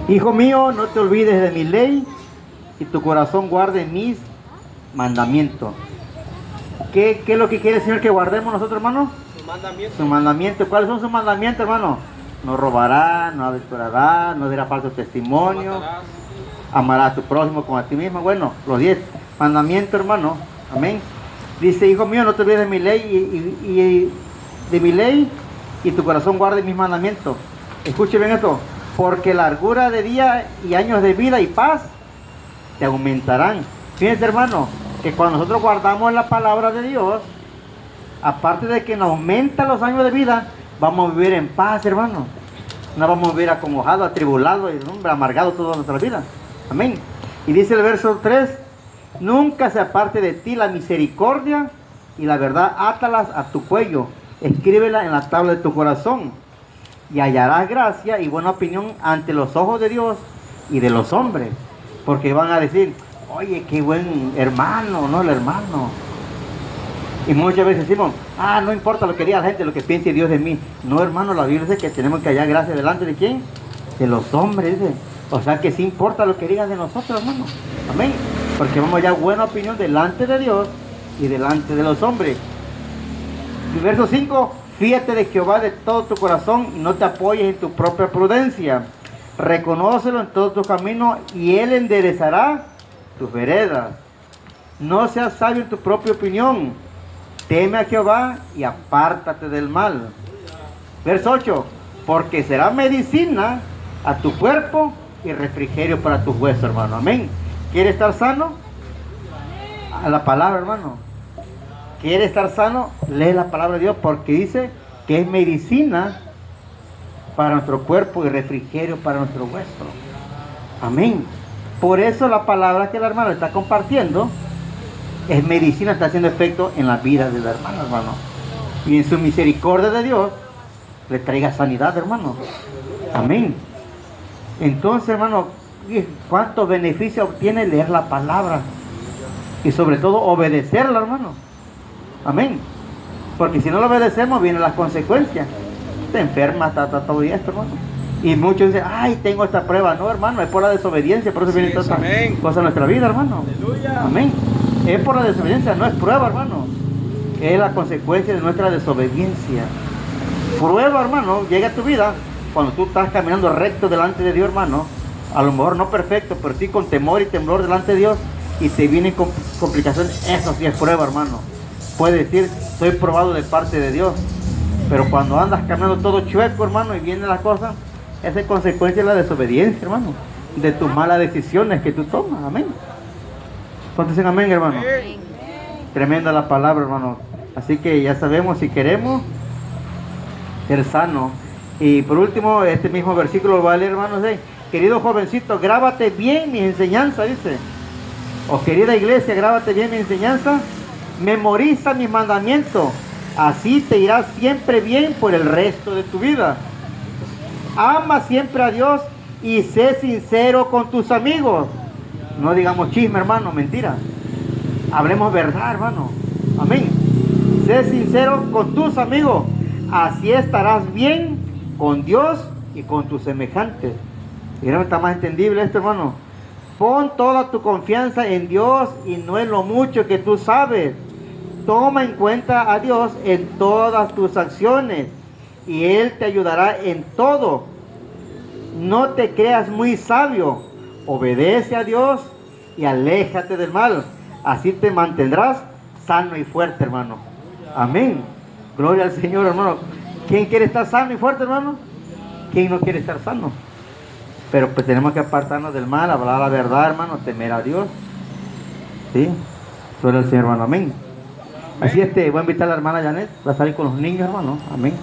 Hijo mío, no te olvides de mi ley y tu corazón guarde mis mandamientos. ¿Qué es lo que quiere el Señor que guardemos nosotros, hermano? Sus mandamientos. Sus mandamientos. ¿Cuáles son sus mandamientos, hermano? No robarás, no adulterarás, no dirás falso testimonio, amarás a tu prójimo como a ti mismo. Bueno, los 10 mandamientos, hermano. Amén. Dice, hijo mío, no te olvides de mi ley de mi ley y tu corazón guarde mis mandamientos. Escuche bien esto. Porque largura de día y años de vida y paz te aumentarán. Fíjense, hermano, que cuando nosotros guardamos la palabra de Dios, aparte de que nos aumenta los años de vida, vamos a vivir en paz, hermano. No vamos a vivir acongojados, atribulados y amargados toda nuestra vida. Amén. Y dice el verso 3, nunca se aparte de ti la misericordia y la verdad, átalas a tu cuello, escríbela en la tabla de tu corazón, y hallarás gracia y buena opinión ante los ojos de Dios y de los hombres, porque van a decir, oye, qué buen hermano, ¿no? El hermano. Y muchas veces decimos, no importa lo que diga la gente, lo que piense Dios de mí. No, hermano, la Biblia dice que tenemos que hallar gracia delante de ¿quién? De los hombres, dice. O sea que sí importa lo que digan de nosotros, hermano. Amén. Porque vamos a hallar buena opinión delante de Dios y delante de los hombres. Y verso 5, fíjate de Jehová de todo tu corazón y no te apoyes en tu propia prudencia. Reconócelo en todos tus caminos y Él enderezará tus veredas. No seas sabio en tu propia opinión. Teme a Jehová y apártate del mal. Verso 8, porque será medicina a tu cuerpo y refrigerio para tus huesos, hermano. Amén. ¿Quiere estar sano? A la palabra, hermano. ¿Quiere estar sano? Lee la palabra de Dios, porque dice que es medicina para nuestro cuerpo y refrigerio para nuestro hueso. Amén. Por eso la palabra que la hermana está compartiendo es medicina, está haciendo efecto en la vida de la hermana, hermano. Y en su misericordia de Dios le traiga sanidad, hermano. Amén. Entonces, hermano, ¿cuántos beneficios obtiene leer la palabra? Y sobre todo obedecerla, hermano. Amén. Porque si no lo obedecemos, vienen las consecuencias. Te enferma, está todo esto, hermano. Y muchos dicen, tengo esta prueba. No, hermano, es por la desobediencia. Por eso viene toda esta cosa en nuestra vida, hermano. Aleluya. Amén. Es por la desobediencia, no es prueba, hermano. Es la consecuencia de nuestra desobediencia. Prueba, hermano, llega a tu vida cuando tú estás caminando recto delante de Dios, hermano. A lo mejor no perfecto, pero sí con temor y temblor delante de Dios. Y te vienen complicaciones. Eso sí es prueba, hermano. Puede decir, soy probado de parte de Dios. Pero cuando andas caminando todo chueco, hermano, y vienen las cosas, esa es consecuencia de la desobediencia, hermano. De tus malas decisiones que tú tomas. Amén. ¿Cuántos dicen amén, hermano? Amén. Tremenda la palabra, hermano. Así que ya sabemos, si queremos ser sanos. Y por último, este mismo versículo lo va a leer, hermanos. Querido jovencito, grábate bien mi enseñanza, dice. O querida iglesia, grábate bien mi enseñanza. Memoriza mis mandamientos. Así te irá siempre bien por el resto de tu vida. Ama siempre a Dios y sé sincero con tus amigos. No digamos chisme, hermano, mentira. Hablemos verdad, hermano. Amén. Sé sincero con tus amigos. Así estarás bien con Dios y con tus semejantes. Y no está más entendible esto, hermano. Pon toda tu confianza en Dios y no en lo mucho que tú sabes. Toma en cuenta a Dios en todas tus acciones y Él te ayudará en todo. No te creas muy sabio. Obedece a Dios y aléjate del mal. Así te mantendrás sano y fuerte, hermano. Amén. Gloria al Señor, hermano. ¿Quién quiere estar sano y fuerte, hermano? ¿Quién no quiere estar sano? Pero pues tenemos que apartarnos del mal, hablar la verdad, hermano, temer a Dios. ¿Sí? Gloria al Señor, hermano. Amén. Así voy a invitar a la hermana Janet, va a salir con los niños, hermano. Amén.